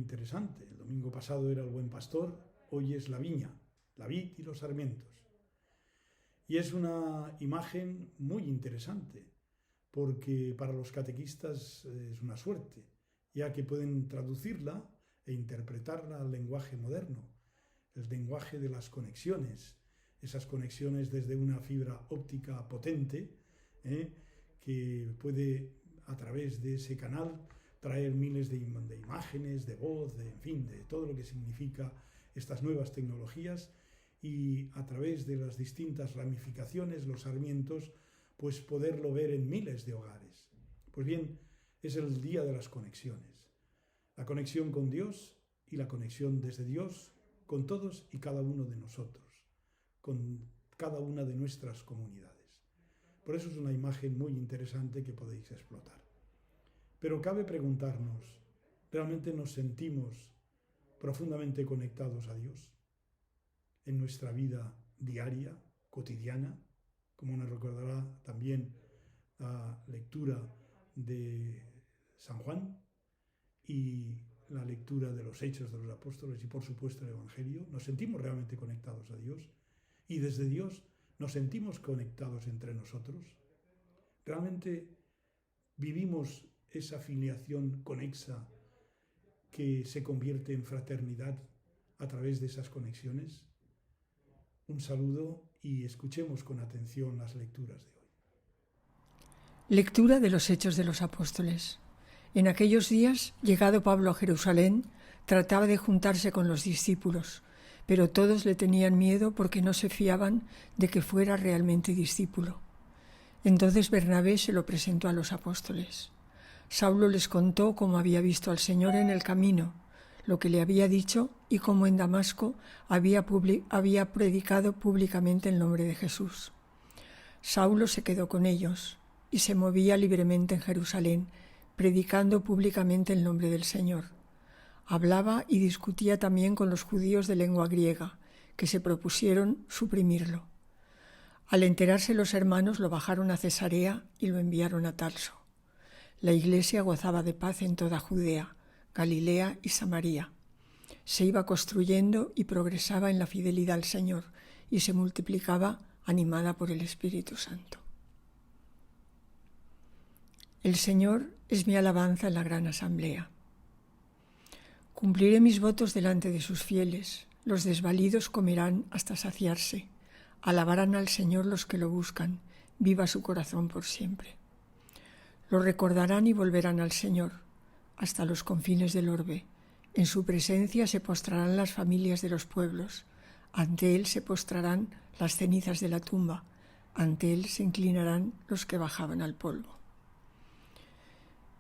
interesante. El domingo pasado era el buen pastor, hoy es la viña, la vid y los sarmientos. Y es una imagen muy interesante, porque para los catequistas es una suerte, ya que pueden traducirla e interpretarla al lenguaje moderno, el lenguaje de las conexiones, esas conexiones desde una fibra óptica potente, que puede a través de ese canal traer miles de imágenes, de voz, en fin, de todo lo que significa estas nuevas tecnologías, y a través de las distintas ramificaciones, los sarmientos, pues poderlo ver en miles de hogares. Pues bien, es el día de las conexiones. La conexión con Dios y la conexión desde Dios con todos y cada uno de nosotros, con cada una de nuestras comunidades. Por eso es una imagen muy interesante que podéis explotar. Pero cabe preguntarnos, ¿realmente nos sentimos profundamente conectados a Dios en nuestra vida diaria, cotidiana? Como nos recordará también la lectura de San Juan y la lectura de los Hechos de los Apóstoles y por supuesto el Evangelio. ¿Nos sentimos realmente conectados a Dios? Y desde Dios nos sentimos conectados entre nosotros. ¿Realmente vivimos esa filiación conexa que se convierte en fraternidad a través de esas conexiones? Un saludo y escuchemos con atención las lecturas de hoy. Lectura de los Hechos de los Apóstoles. En aquellos días, llegado Pablo a Jerusalén, trataba de juntarse con los discípulos, pero todos le tenían miedo porque no se fiaban de que fuera realmente discípulo. Entonces Bernabé se lo presentó a los apóstoles. Saulo les contó cómo había visto al Señor en el camino, lo que le había dicho y cómo en Damasco había predicado públicamente el nombre de Jesús. Saulo se quedó con ellos y se movía libremente en Jerusalén, predicando públicamente el nombre del Señor. Hablaba y discutía también con los judíos de lengua griega, que se propusieron suprimirlo. Al enterarse los hermanos lo bajaron a Cesarea y lo enviaron a Tarso. La iglesia gozaba de paz en toda Judea, Galilea y Samaria. Se iba construyendo y progresaba en la fidelidad al Señor y se multiplicaba animada por el Espíritu Santo. El Señor es mi alabanza en la gran asamblea. Cumpliré mis votos delante de sus fieles. Los desvalidos comerán hasta saciarse. Alabarán al Señor los que lo buscan. Viva su corazón por siempre. Lo recordarán y volverán al Señor, hasta los confines del orbe. En su presencia se postrarán las familias de los pueblos. Ante Él se postrarán las cenizas de la tumba. Ante Él se inclinarán los que bajaban al polvo.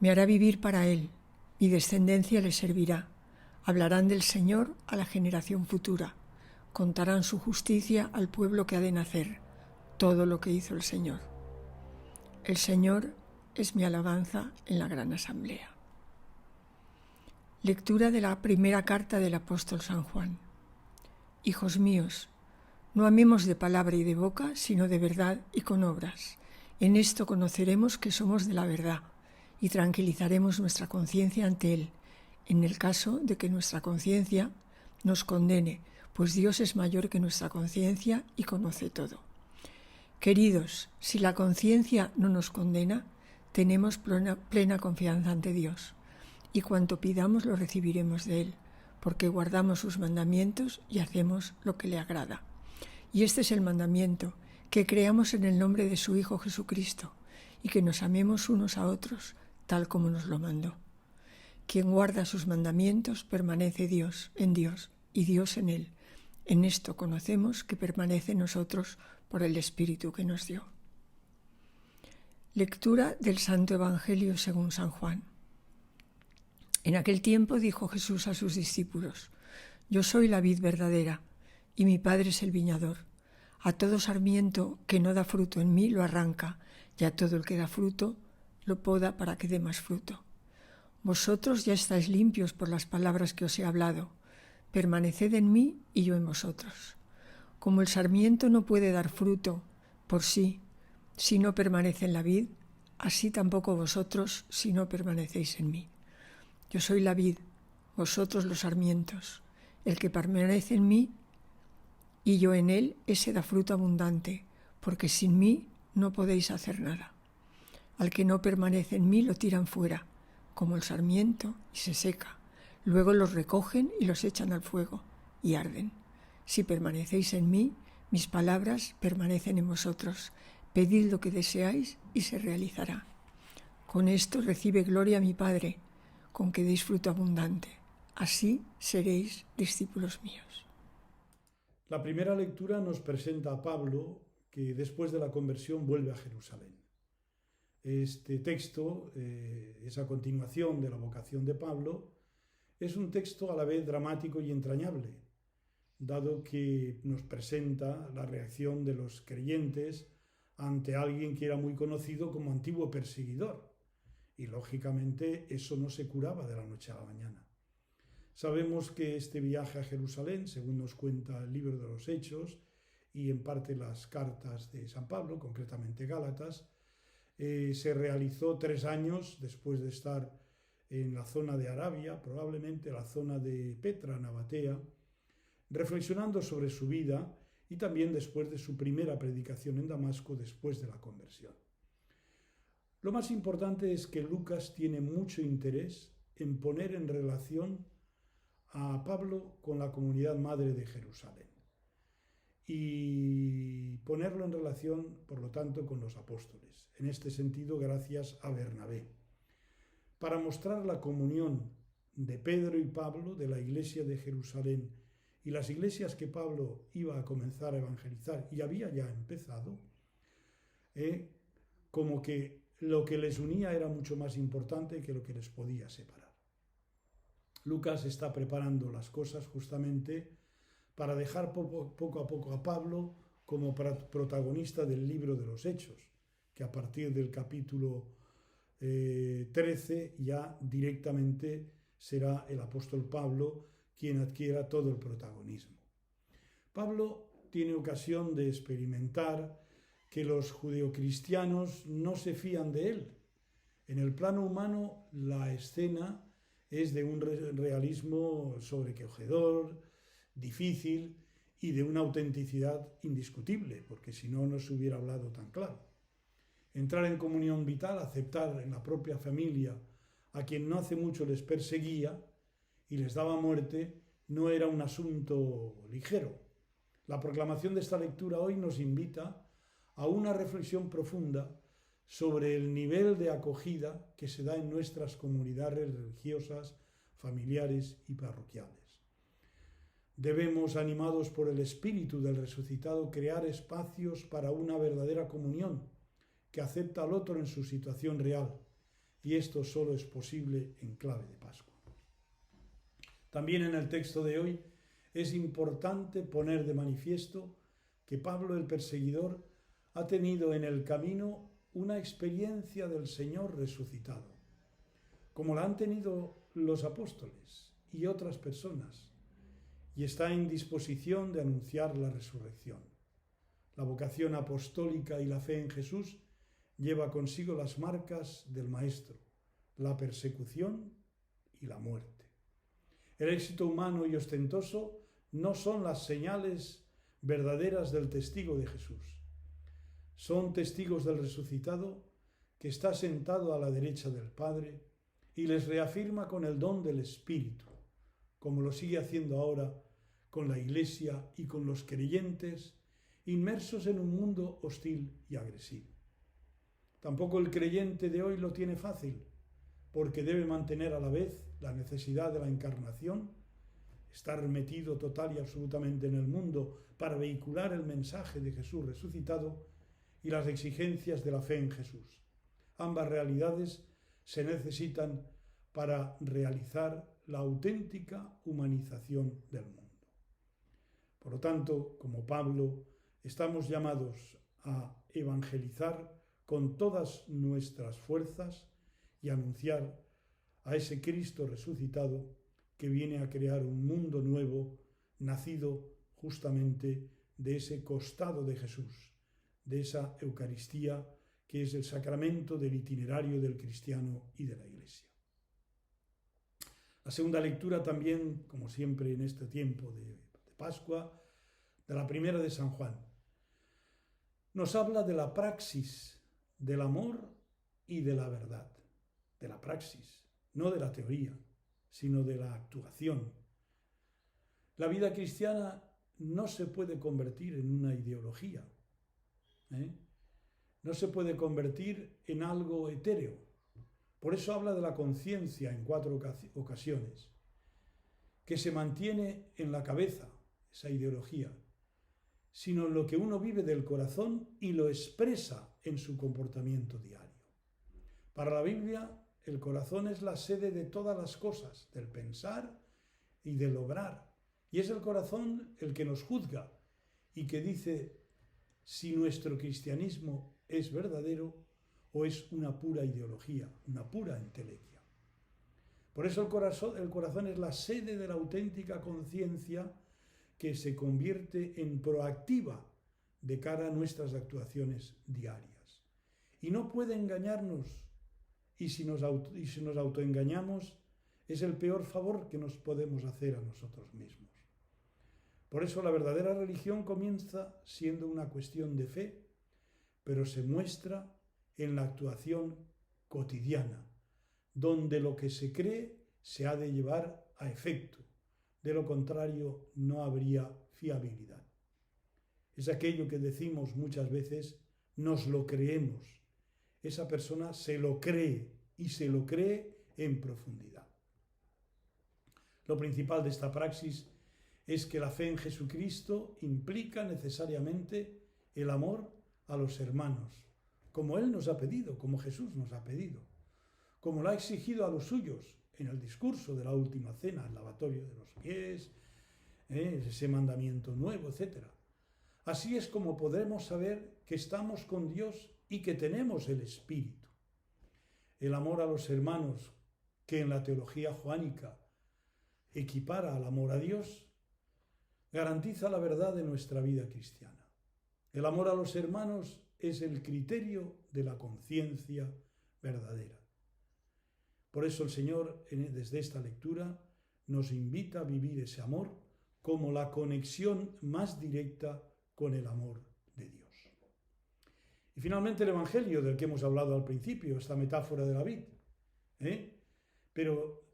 Me hará vivir para Él, mi descendencia le servirá. Hablarán del Señor a la generación futura. Contarán su justicia al pueblo que ha de nacer, todo lo que hizo el Señor. El Señor es mi alabanza en la gran asamblea. Lectura de la primera carta del apóstol San Juan. Hijos míos, no amemos de palabra y de boca, sino de verdad y con obras. En esto conoceremos que somos de la verdad y tranquilizaremos nuestra conciencia ante Él, en el caso de que nuestra conciencia nos condene, pues Dios es mayor que nuestra conciencia y conoce todo. Queridos, si la conciencia no nos condena, tenemos plena confianza ante Dios, y cuanto pidamos lo recibiremos de Él, porque guardamos sus mandamientos y hacemos lo que le agrada. Y este es el mandamiento, que creamos en el nombre de su Hijo Jesucristo, y que nos amemos unos a otros, tal como nos lo mandó. Quien guarda sus mandamientos permanece en Dios, y Dios en él. En esto conocemos que permanece en nosotros por el Espíritu que nos dio. Lectura del Santo Evangelio según San Juan. En aquel tiempo dijo Jesús a sus discípulos: Yo soy la vid verdadera, y mi Padre es el viñador. A todo sarmiento que no da fruto en mí lo arranca, y a todo el que da fruto lo poda para que dé más fruto. Vosotros ya estáis limpios por las palabras que os he hablado. Permaneced en mí y yo en vosotros. Como el sarmiento no puede dar fruto por sí si no permanece en la vid, así tampoco vosotros si no permanecéis en mí. Yo soy la vid, vosotros los sarmientos. El que permanece en mí y yo en él, ese da fruto abundante, porque sin mí no podéis hacer nada. Al que no permanece en mí lo tiran fuera, como el sarmiento, y se seca. Luego los recogen y los echan al fuego, y arden. Si permanecéis en mí, mis palabras permanecen en vosotros. Pedid lo que deseáis y se realizará. Con esto recibe gloria mi Padre, con que deis fruto abundante. Así seréis discípulos míos. La primera lectura nos presenta a Pablo, que después de la conversión vuelve a Jerusalén. Este texto es a continuación de la vocación de Pablo. Es un texto a la vez dramático y entrañable, dado que nos presenta la reacción de los creyentes ante alguien que era muy conocido como antiguo perseguidor. Y lógicamente eso no se curaba de la noche a la mañana. Sabemos que este viaje a Jerusalén, según nos cuenta el libro de los Hechos y en parte las cartas de San Pablo, concretamente Gálatas, se realizó 3 años después de estar en la zona de Arabia, probablemente la zona de Petra, Nabatea, reflexionando sobre su vida y también después de su primera predicación en Damasco después de la conversión. Lo más importante es que Lucas tiene mucho interés en poner en relación a Pablo con la comunidad madre de Jerusalén y ponerlo en relación, por lo tanto, con los apóstoles. En este sentido, gracias a Bernabé, para mostrar la comunión de Pedro y Pablo, de la iglesia de Jerusalén y las iglesias que Pablo iba a comenzar a evangelizar y había ya empezado, como que lo que les unía era mucho más importante que lo que les podía separar. Lucas está preparando las cosas justamente para dejar poco a poco a Pablo como protagonista del libro de los Hechos, que a partir del capítulo 13 ya directamente será el apóstol Pablo quien adquiera todo el protagonismo. Pablo tiene ocasión de experimentar que los judeocristianos no se fían de él. En el plano humano, la escena es de un realismo sobrecogedor, difícil y de una autenticidad indiscutible, porque si no, no se hubiera hablado tan claro. Entrar en comunión vital, aceptar en la propia familia a quien no hace mucho les perseguía y les daba muerte, no era un asunto ligero. La proclamación de esta lectura hoy nos invita a una reflexión profunda sobre el nivel de acogida que se da en nuestras comunidades religiosas, familiares y parroquiales. Debemos, animados por el Espíritu del resucitado, crear espacios para una verdadera comunión que acepta al otro en su situación real, y esto solo es posible en clave de Pascua. También en el texto de hoy es importante poner de manifiesto que Pablo el perseguidor ha tenido en el camino una experiencia del Señor resucitado, como la han tenido los apóstoles y otras personas, y está en disposición de anunciar la resurrección. La vocación apostólica y la fe en Jesús lleva consigo las marcas del Maestro, la persecución y la muerte. El éxito humano y ostentoso no son las señales verdaderas del testigo de Jesús. Son testigos del resucitado que está sentado a la derecha del Padre y les reafirma con el don del Espíritu, como lo sigue haciendo ahora con la Iglesia y con los creyentes inmersos en un mundo hostil y agresivo. Tampoco el creyente de hoy lo tiene fácil, porque debe mantener a la vez la necesidad de la encarnación, estar metido total y absolutamente en el mundo para vehicular el mensaje de Jesús resucitado y las exigencias de la fe en Jesús. Ambas realidades se necesitan para realizar la auténtica humanización del mundo. Por lo tanto, como Pablo, estamos llamados a evangelizar con todas nuestras fuerzas y anunciar a ese Cristo resucitado que viene a crear un mundo nuevo, nacido justamente de ese costado de Jesús, de esa Eucaristía que es el sacramento del itinerario del cristiano y de la Iglesia. La segunda lectura también, como siempre en este tiempo de Pascua, de la primera de San Juan, nos habla de la praxis del amor y de la verdad, de la praxis, no de la teoría, sino de la actuación. La vida cristiana no se puede convertir en una ideología, no se puede convertir en algo etéreo. Por eso habla de la conciencia en 4 ocasiones, que se mantiene en la cabeza, esa ideología, sino en lo que uno vive del corazón y lo expresa en su comportamiento diario. Para la Biblia, el corazón es la sede de todas las cosas, del pensar y del obrar. Y es el corazón el que nos juzga y que dice si nuestro cristianismo es verdadero o es una pura ideología, una pura entelequia. Por eso el corazón es la sede de la auténtica conciencia que se convierte en proactiva de cara a nuestras actuaciones diarias. Y no puede engañarnos, y si nos autoengañamos, es el peor favor que nos podemos hacer a nosotros mismos. Por eso la verdadera religión comienza siendo una cuestión de fe, pero se muestra en la actuación cotidiana, donde lo que se cree se ha de llevar a efecto. De lo contrario, no habría fiabilidad. Es aquello que decimos muchas veces, nos lo creemos. Esa persona se lo cree y se lo cree en profundidad. Lo principal de esta praxis es que la fe en Jesucristo implica necesariamente el amor a los hermanos, como Él nos ha pedido, como Jesús nos ha pedido, como lo ha exigido a los suyos en el discurso de la última cena, el lavatorio de los pies, ese mandamiento nuevo, etc. Así es como podremos saber que estamos con Dios y que tenemos el Espíritu. El amor a los hermanos, que en la teología joánica equipara al amor a Dios, garantiza la verdad de nuestra vida cristiana. El amor a los hermanos es el criterio de la conciencia verdadera. Por eso el Señor, desde esta lectura, nos invita a vivir ese amor como la conexión más directa con el amor de Dios. Y finalmente el Evangelio del que hemos hablado al principio, esta metáfora de la vid, pero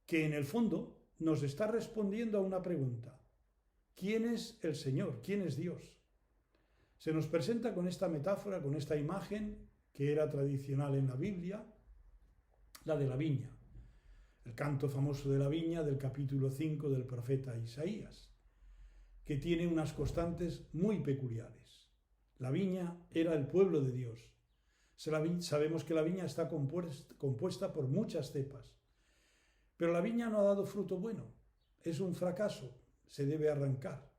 que en el fondo nos está respondiendo a una pregunta. ¿Quién es el Señor? ¿Quién es Dios? Se nos presenta con esta metáfora, con esta imagen que era tradicional en la Biblia, la de la viña, el canto famoso de la viña del capítulo 5 del profeta Isaías, que tiene unas constantes muy peculiares. La viña era el pueblo de Dios. Sabemos que la viña está compuesta por muchas cepas, pero la viña no ha dado fruto bueno, es un fracaso, se debe arrancar.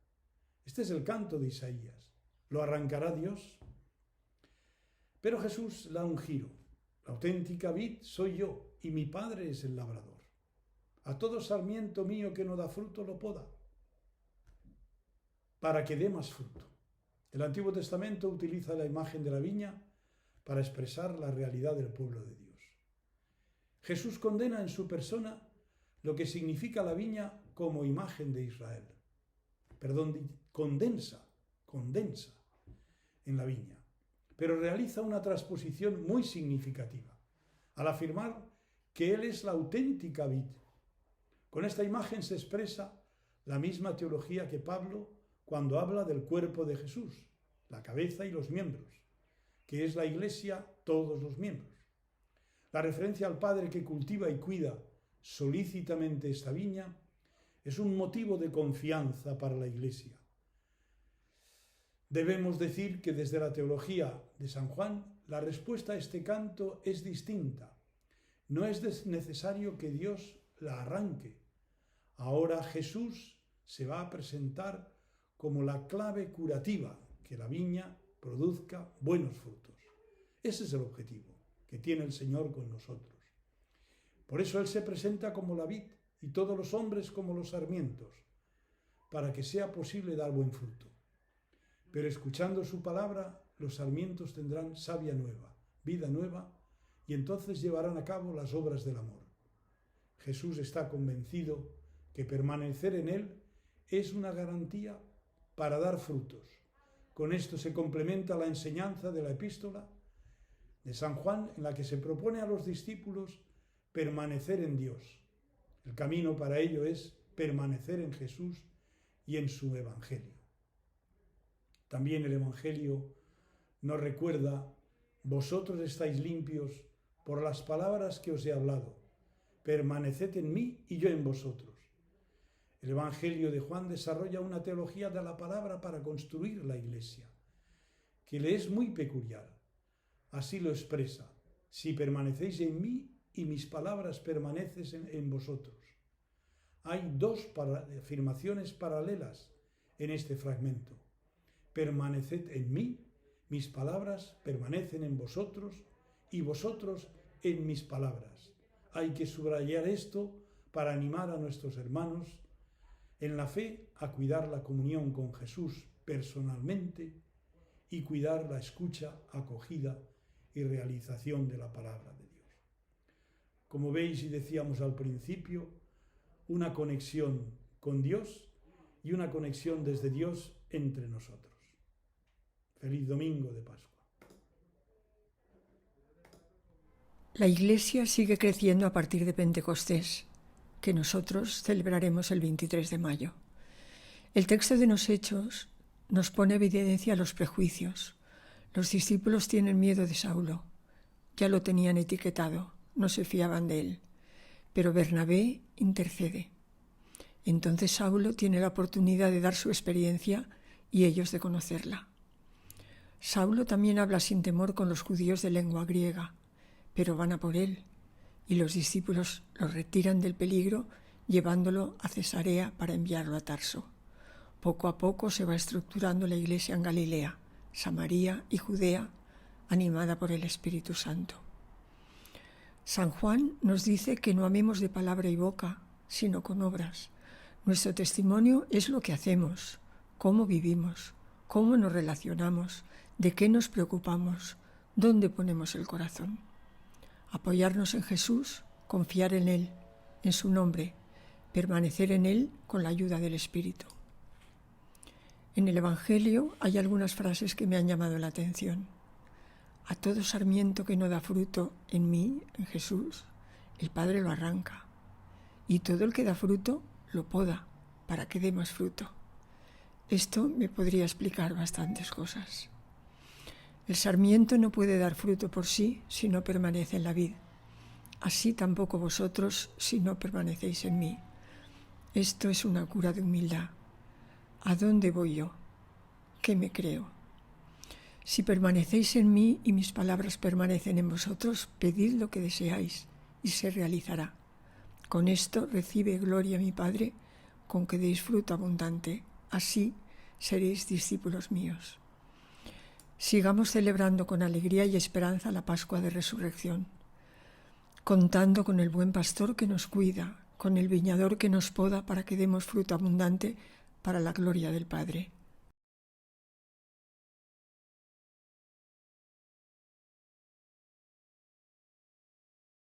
Este es el canto de Isaías. ¿Lo arrancará Dios? Pero Jesús da un giro. La auténtica vid soy yo y mi Padre es el labrador. A todo sarmiento mío que no da fruto lo poda, para que dé más fruto. El Antiguo Testamento utiliza la imagen de la viña para expresar la realidad del pueblo de Dios. Jesús condena en su persona lo que significa la viña como imagen de Israel. Condensa en la viña, pero realiza una transposición muy significativa al afirmar que Él es la auténtica vid. Con esta imagen se expresa la misma teología que Pablo cuando habla del cuerpo de Jesús, la cabeza y los miembros, que es la Iglesia, todos los miembros. La referencia al Padre que cultiva y cuida solícitamente esta viña es un motivo de confianza para la Iglesia. Debemos decir que desde la teología de San Juan, la respuesta a este canto es distinta. No es necesario que Dios la arranque. Ahora Jesús se va a presentar como la clave curativa, que la viña produzca buenos frutos. Ese es el objetivo que tiene el Señor con nosotros. Por eso Él se presenta como la vid y todos los hombres como los sarmientos, para que sea posible dar buen fruto. Pero escuchando su palabra, los sarmientos tendrán savia nueva, vida nueva, y entonces llevarán a cabo las obras del amor. Jesús está convencido que permanecer en Él es una garantía para dar frutos. Con esto se complementa la enseñanza de la epístola de San Juan, en la que se propone a los discípulos permanecer en Dios. El camino para ello es permanecer en Jesús y en su Evangelio. También el Evangelio nos recuerda: vosotros estáis limpios por las palabras que os he hablado. Permaneced en mí y yo en vosotros. El Evangelio de Juan desarrolla una teología de la palabra para construir la Iglesia, que le es muy peculiar. Así lo expresa: si permanecéis en mí y mis palabras permanecen en vosotros. Hay dos afirmaciones paralelas en este fragmento. Permaneced en mí, mis palabras permanecen en vosotros y vosotros en mis palabras. Hay que subrayar esto para animar a nuestros hermanos en la fe a cuidar la comunión con Jesús personalmente y cuidar la escucha, acogida y realización de la palabra de Dios. Como veis y decíamos al principio, una conexión con Dios y una conexión desde Dios entre nosotros. Feliz domingo de Pascua. La Iglesia sigue creciendo a partir de Pentecostés, que nosotros celebraremos el 23 de mayo. El texto de los Hechos nos pone en evidencia los prejuicios. Los discípulos tienen miedo de Saulo. Ya lo tenían etiquetado, no se fiaban de él. Pero Bernabé intercede. Entonces Saulo tiene la oportunidad de dar su experiencia y ellos de conocerla. Saulo también habla sin temor con los judíos de lengua griega, pero van a por él, y los discípulos lo retiran del peligro llevándolo a Cesarea para enviarlo a Tarso. Poco a poco se va estructurando la Iglesia en Galilea, Samaria y Judea, animada por el Espíritu Santo. San Juan nos dice que no amemos de palabra y boca, sino con obras. Nuestro testimonio es lo que hacemos, cómo vivimos, cómo nos relacionamos, de qué nos preocupamos, dónde ponemos el corazón. Apoyarnos en Jesús, confiar en Él, en su nombre, permanecer en Él con la ayuda del Espíritu. En el Evangelio hay algunas frases que me han llamado la atención. A todo sarmiento que no da fruto en mí, en Jesús, el Padre lo arranca. Y todo el que da fruto lo poda para que dé más fruto. Esto me podría explicar bastantes cosas. El sarmiento no puede dar fruto por sí si no permanece en la vid. Así tampoco vosotros si no permanecéis en mí. Esto es una cura de humildad. ¿A dónde voy yo? ¿Qué me creo? Si permanecéis en mí y mis palabras permanecen en vosotros, pedid lo que deseáis y se realizará. Con esto recibe gloria mi Padre, con que deis fruto abundante. Así seréis discípulos míos. Sigamos celebrando con alegría y esperanza la Pascua de Resurrección, contando con el buen pastor que nos cuida, con el viñador que nos poda para que demos fruto abundante para la gloria del Padre.